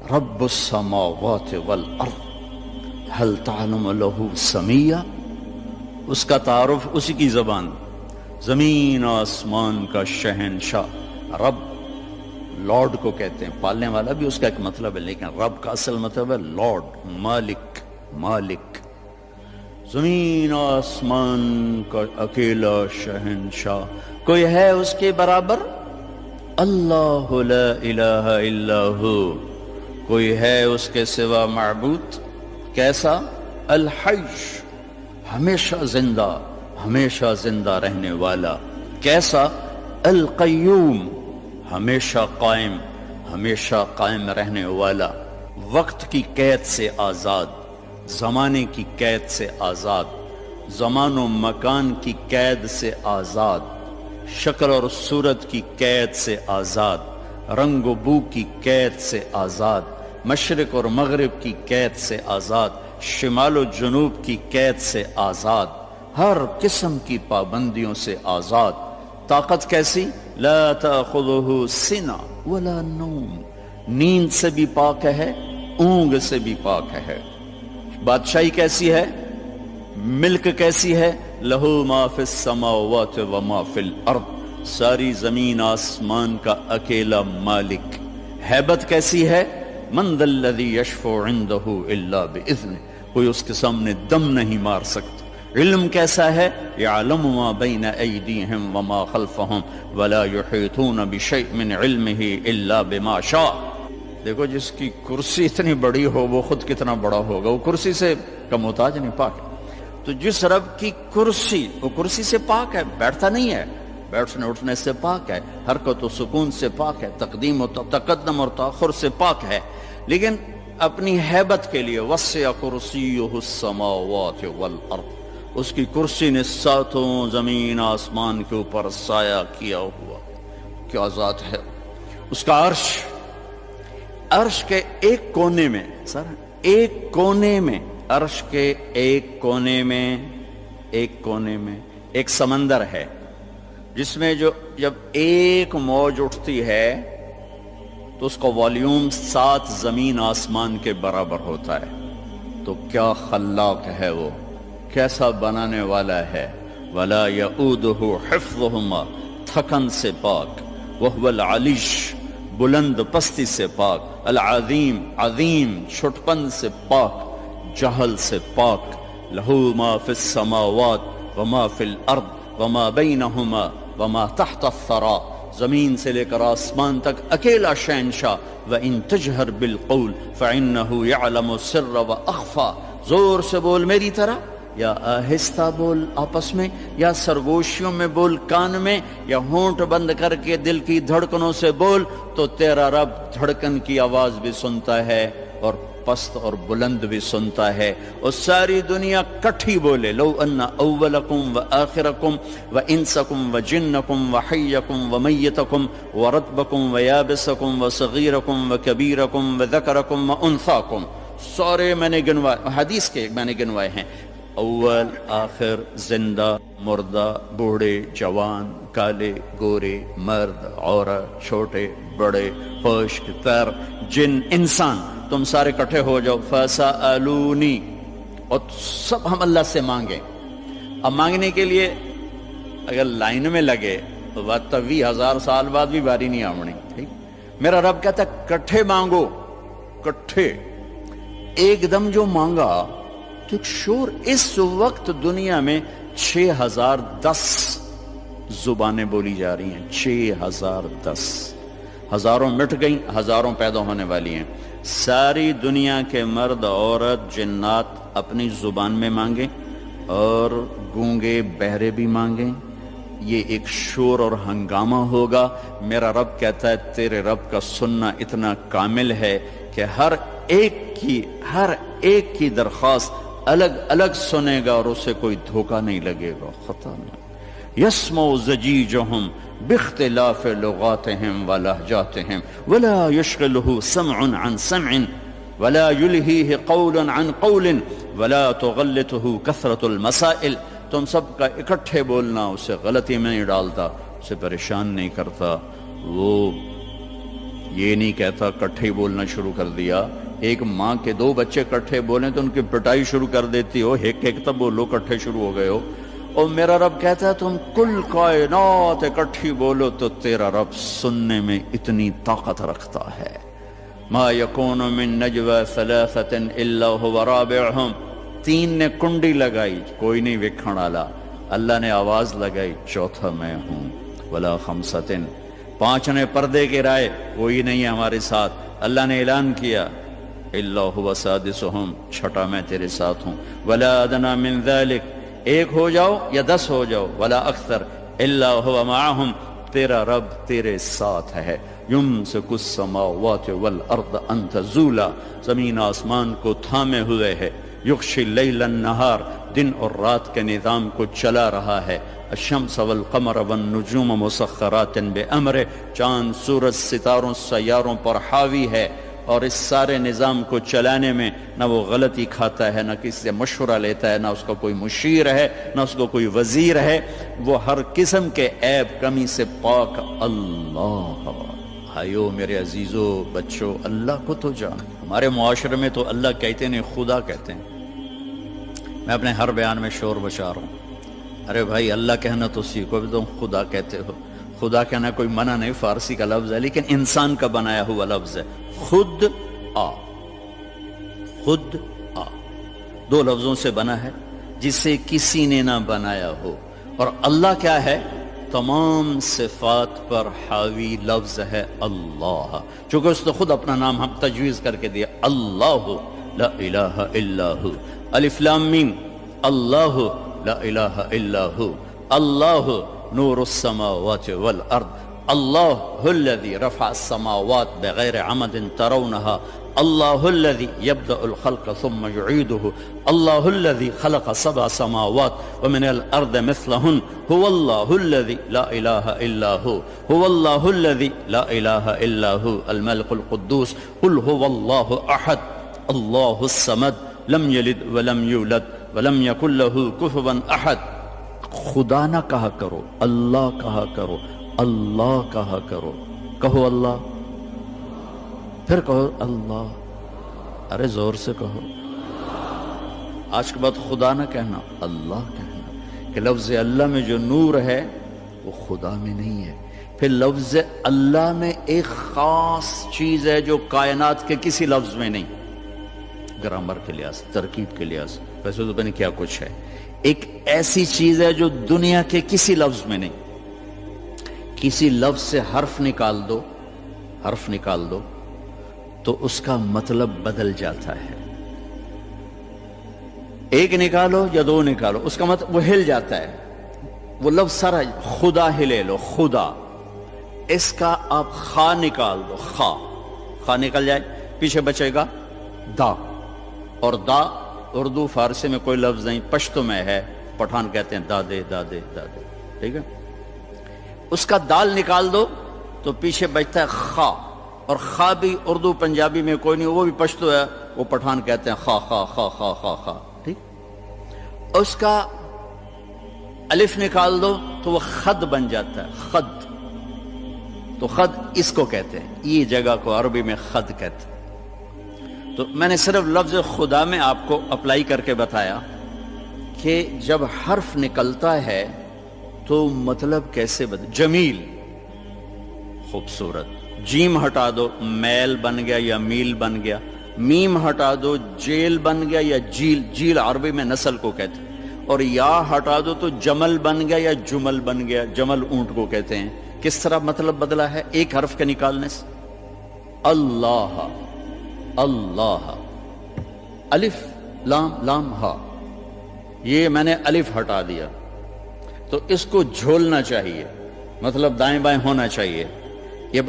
رب السماوات والارض هل تعلم له سمیہ، اس کا تعارف اسی کی زبان، زمین آسمان کا شہنشاہ رب، لارڈ کو کہتے ہیں، پالنے والا بھی اس کا ایک مطلب ہے، لیکن رب کا اصل مطلب ہے لارڈ، مالک، مالک، زمین آسمان کا اکیلا شہنشاہ، کوئی ہے اس کے برابر؟ اللہ لا الہ الا ہو، کوئی ہے اس کے سوا معبود؟ کیسا؟ الحی، ہمیشہ زندہ، ہمیشہ زندہ رہنے والا۔ کیسا؟ القیوم، ہمیشہ قائم، ہمیشہ قائم رہنے والا، وقت کی قید سے آزاد، زمانے کی قید سے آزاد، زمان و مکان کی قید سے آزاد، شکل اور صورت کی قید سے آزاد، رنگ و بو کی قید سے آزاد، مشرق اور مغرب کی قید سے آزاد، شمال و جنوب کی قید سے آزاد، ہر قسم کی پابندیوں سے آزاد۔ طاقت کیسی؟ لا تأخذہ سنہ ولا نوم، نیند سے بھی پاک ہے، اونگ سے بھی پاک ہے۔ بادشاہی کیسی ہے؟ ملک کیسی ہے؟ لہو ما فی السماوات وما فی الارض، ساری زمین آسمان کا اکیلا مالک۔ ہیبت کیسی ہے؟ من ذا الذی یشفع عندہ الا باذنہ، کوئی اس کے سامنے دم نہیں مار سکتا۔ علم کیسا ہے؟ یعلم ما بین ایدیہم وما خلفہم ولا یحیطون بشیء من علمہ الا بما شاء۔ دیکھو جس کی کرسی اتنی بڑی ہو وہ خود کتنا بڑا ہوگا، وہ کرسی سے کا محتاج نہیں، پاک ہے۔ تو جس رب کی کرسی، وہ کرسی سے پاک ہے، بیٹھتا نہیں ہے، بیٹھنے اٹھنے سے پاک ہے، حرکت و سکون سے پاک ہے، تقدیم و تقدم اور تاخر سے پاک ہے، لیکن اپنی ہیبت کے لیے وسع کرسیہ السماوات والارض، اس کی کرسی نے ساتوں زمین آسمان کے اوپر سایہ کیا ہوا۔ کیا ذات ہے اس کا! عرش، عرش کے ایک کونے میں، سر ایک کونے میں، عرش کے ایک کونے میں، ایک کونے میں ایک سمندر ہے، جس میں جب ایک موج اٹھتی ہے تو اس کا والیوم 7 زمین آسمان کے برابر ہوتا ہے۔ تو کیا خلاق ہے وہ، کیسا بنانے والا ہے۔ ولا یؤودہ حفظہما، تھکن سے پاک، وہو العلی، بلند پستی سے پاک، العظیم، عظیم، چھٹپن سے پاک، جہل سے پاک۔ لہو ما فی السماوات وما فی الارض وما بینہما وما تحت الثری، زمین سے لے کر آسمان تک اکیلا شہنشاہ۔ وَإِن تَجْهَرْ بِالْقَوْلِ فَإِنَّهُ يَعْلَمُ السِّرَّ وَأَخْفَى، زور سے بول میری طرح، یا آہستہ بول آپس میں، یا سرگوشیوں میں بول کان میں، یا ہونٹ بند کر کے دل کی دھڑکنوں سے بول، تو تیرا رب دھڑکن کی آواز بھی سنتا ہے اور پست اور بلند بھی سنتا ہے۔ اور ساری دنیا کٹھی بولے، لو ان اولکم و آخرکم و انسکم و جنکم و حیکم و میتکم و رتبکم و یابسکم و صغیرکم و کبیرکم و ذکرکم و انثاکم، سارے میں نے گنوائے، حدیث کے میں نے گنوائے ہیں، اول آخر، زندہ مردہ، بوڑھے جوان، کالے گورے، مرد عورت، چھوٹے بڑے، خشک تر، جن انسان، تم سارے کٹھے ہو جاؤ، فَسَأَلُونِي، اور سب ہم اللہ سے مانگیں۔ اب مانگنے کے لیے اگر لائن میں لگے تو بات 20,000 سال بعد بھی باری نہیں آمنی، ٹھیک؟ میرا رب کہتا ہے کٹھے مانگو، کٹھے، ایک دم جو مانگا تو ایک شور۔ اس وقت دنیا میں 6010 زبانیں بولی جا رہی ہیں، 6010، ہزاروں مٹ گئیں، ہزاروں پیدا ہونے والی ہیں۔ ساری دنیا کے مرد عورت جنات اپنی زبان میں مانگیں اور گونگے بہرے بھی مانگیں، یہ ایک شور اور ہنگامہ ہوگا۔ میرا رب کہتا ہے تیرے رب کا سننا اتنا کامل ہے کہ ہر ایک کی درخواست الگ الگ سنے گا اور اسے کوئی دھوکہ نہیں لگے گا، خطا نہیں۔ یسمع زجیجہم باختلاف لغاتہم ولہجاتہم ولا یشغلہ سمع عن سمع ولا یلہیہ قول عن قول ولا تغلطہ کثرت المسائل، تم سب کا اکٹھے بولنا اسے غلطی میں نہیں ڈالتا، اسے پریشان نہیں کرتا، وہ یہ نہیں کہتا کٹھے بولنا شروع کر دیا۔ ایک ماں کے دو بچے کٹھے بولیں تو ان کی پٹائی شروع کر دیتی ہو، ایک ایک تب بولو، کٹھے شروع ہو گئے ہو۔ اور میرا رب کہتا ہے تم کل کائنات اکٹھی بولو تو تیرا رب سننے میں اتنی طاقت رکھتا ہے۔ ما یکون من نجوى ثلاثة الا هو رابعهم، تین نے کنڈی لگائی، کوئی نہیں وکھن والا، اللہ نے آواز لگائی، چوتھا میں ہوں۔ ولا خمسة، پانچ نے پردے گرائے، کوئی نہیں ہے ہمارے ساتھ، اللہ نے اعلان کیا، الا هو سادسهم، چھٹا میں تیرے ساتھ ہوں۔ ولا ادنى من ذلك، ایک ہو جاؤ یا 10 ہو جاؤ، ولا اکثر الا هو معهم، تیرا رب تیرے ساتھ ہے۔ یمسک السماوات والارض ان تزولا، زمین آسمان کو تھامے ہوئے ہے۔ یغشی اللیل النہار، دن اور رات کے نظام کو چلا رہا ہے۔ الشمس والقمر والنجوم مسخرات بامرہ، چاند سورج ستاروں سیاروں پر حاوی ہے، اور اس سارے نظام کو چلانے میں نہ وہ غلطی کھاتا ہے، نہ کسی سے مشورہ لیتا ہے، نہ اس کا کوئی مشیر ہے، نہ اس کو کوئی وزیر ہے، وہ ہر قسم کے عیب کمی سے پاک اللہ۔ بھائیو میرے عزیزو بچوں، اللہ کو تو جان۔ ہمارے معاشرے میں تو اللہ کہتے نہیں، خدا کہتے ہیں۔ میں اپنے ہر بیان میں شور بچا رہا ہوں، ارے بھائی اللہ کہنا تو سیکھو، بھی تم خدا کہتے ہو۔ خدا کہنا کوئی منع نہیں، فارسی کا لفظ ہے، لیکن انسان کا بنایا ہوا لفظ ہے۔ خود آ، خود آ، دو لفظوں سے بنا ہے، جسے کسی نے نہ بنایا ہو۔ اور اللہ کیا ہے؟ تمام صفات پر حاوی لفظ ہے اللہ، چونکہ اس نے خود اپنا نام ہم تجویز کر کے دیا، اللہ لا الہ الا ہو۔ الف لام میم، اللہ لا الہ الا ہو۔ اللہ نور السماوات والارض، اللہ الذي رفع السماوات بغیر عمد ترونها، اللہ الذي يبدأ الخلق ثم يعيده، اللہ الذي خلق 7 سماوات ومن الارض مثلهن، هو الله الذي لا اله الا هو، هو الله الذي لا اله الا هو الملك القدوس، قل هو الله احد الله الصمد لم يلد ولم يولد ولم يكن له كفوا احد۔ خدا نہ کہا کرو، اللہ کہا کرو، اللہ کہا کرو، کہو اللہ، پھر کہو اللہ، ارے زور سے کہو۔ آج کے بعد خدا نہ کہنا، اللہ کہنا، کہ لفظ اللہ میں جو نور ہے وہ خدا میں نہیں ہے۔ پھر لفظ اللہ میں ایک خاص چیز ہے جو کائنات کے کسی لفظ میں نہیں، گرامر کے لحاظ، ترکیب کے لحاظ، ویسے تو پتہ کیا کچھ ہے۔ ایک ایسی چیز ہے جو دنیا کے کسی لفظ میں نہیں۔ کسی لفظ سے حرف نکال دو، حرف نکال دو تو اس کا مطلب بدل جاتا ہے۔ ایک نکالو یا دو نکالو، اس کا مطلب وہ ہل جاتا ہے۔ وہ لفظ سارا، خدا ہی لے لو، خدا، اس کا آپ خا نکال دو، خا، خا نکل جائے، پیچھے بچے گا دا، اور دا اردو فارسی میں کوئی لفظ نہیں، پشتو میں ہے، پٹھان کہتے ہیں دادے دادے دادے، ٹھیک ہے۔ اس کا دال نکال دو تو پیچھے بچتا ہے خا، اور خا بھی اردو پنجابی میں کوئی نہیں، وہ بھی پشتو ہے، وہ پٹھان کہتے ہیں خا خا خا خا خا خا، ٹھیک۔ اس کا الف نکال دو تو وہ خد بن جاتا ہے، خد، تو خد اس کو کہتے ہیں، یہ جگہ کو عربی میں خد کہتے ہیں۔ تو میں نے صرف لفظ خدا میں آپ کو اپلائی کر کے بتایا کہ جب حرف نکلتا ہے تو مطلب کیسے بدل۔ جمیل، خوبصورت، جیم ہٹا دو میل بن گیا یا میل بن گیا، میم ہٹا دو جیل بن گیا یا جیل، جیل عربی میں نسل کو کہتے ہیں، اور یا ہٹا دو تو جمل بن گیا یا جمل بن گیا، جمل اونٹ کو کہتے ہیں۔ کس طرح مطلب بدلا ہے ایک حرف کے نکالنے سے؟ اللہ، اللہ، الف لام لام ہا، یہ میں نے الف ہٹا دیا تو اس کو جھولنا چاہیے، مطلب دائیں بائیں ہونا چاہیے۔ یہ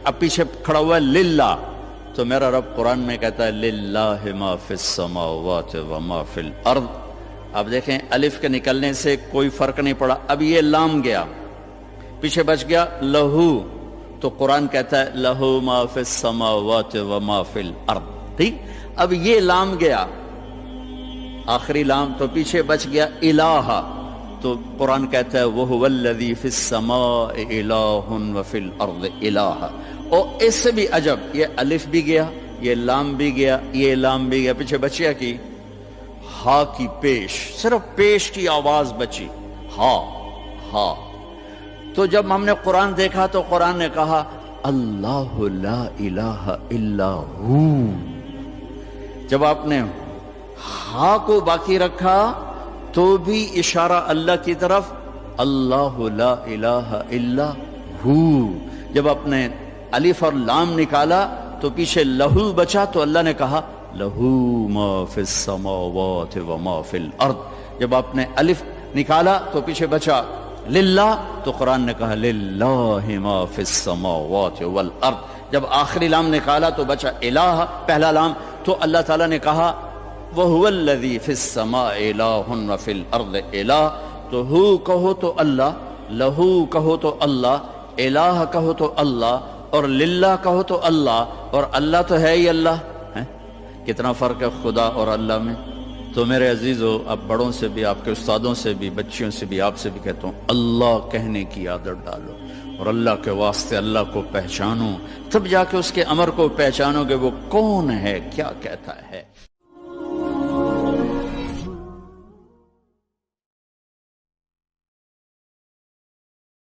اب پیچھے کھڑا ہوا ہے للہ، تو میرا رب قرآن میں کہتا ہے للہ ما فی السماوات وما فی الارض۔ اب دیکھیں الف کے نکلنے سے کوئی فرق نہیں پڑا، اب یہ لام گیا، پیچھے بچ گیا لہو، تو قرآن کہتا ہے لہو ما فی السماوات وما فی الارض، ٹھیک۔ اب یہ لام گیا، آخری لام، تو پیچھے بچ گیا الہ، تو قرآن کہتا ہے وَهُوَ الَّذِي فِي السَّمَاءِ إِلَٰهٌ وَفِي الْأَرْضِ إِلَٰهٌ۔ اور اس سے بھی عجب، یہ الف بھی گیا، یہ لام بھی گیا، یہ لام بھی گیا، پیچھے بچیا کی ہا کی پیش، صرف پیش کی آواز بچی، ہا ہا۔ تو جب ہم نے قرآن دیکھا تو قرآن نے کہا اللہ لا الہ الا ہو۔ جب آپ نے ہا کو باقی رکھا تو بھی اشارہ اللہ کی طرف، اللہ لا الہ الا ہو۔ جب آپ نے الف اور لام نکالا تو پیچھے لہو بچا تو اللہ نے کہا لہو ما فی السماوات و ما فی الارض۔ جب آپ نے الف نکالا تو پیچھے بچا للہ تو قرآن نے کہا للہ ما فی السماوات والارض۔ جب آخری لام نکالا تو بچا الہ، پہلا لام، تو اللہ تعالیٰ نے کہا وَهُوَ الَّذِي فِي السَّمَاءِ إِلَٰهٌ وَفِي الْأَرْضِ إِلَٰهٌ۔ تو ہو کہو تو اللہ، لہو کہو تو اللہ، الہ کہو تو اللہ، اور للہ کہو تو اللہ، اور اللہ تو ہے ہی اللہ ہے۔ کتنا فرق ہے خدا اور اللہ میں۔ تو میرے عزیزو، اب بڑوں سے بھی، آپ کے استادوں سے بھی، بچیوں سے بھی، آپ سے بھی کہتا ہوں اللہ کہنے کی عادت ڈالو، اور اللہ کے واسطے اللہ کو پہچانو، تب جا کے اس کے امر کو پہچانو کہ وہ کون ہے، کیا کہتا ہے۔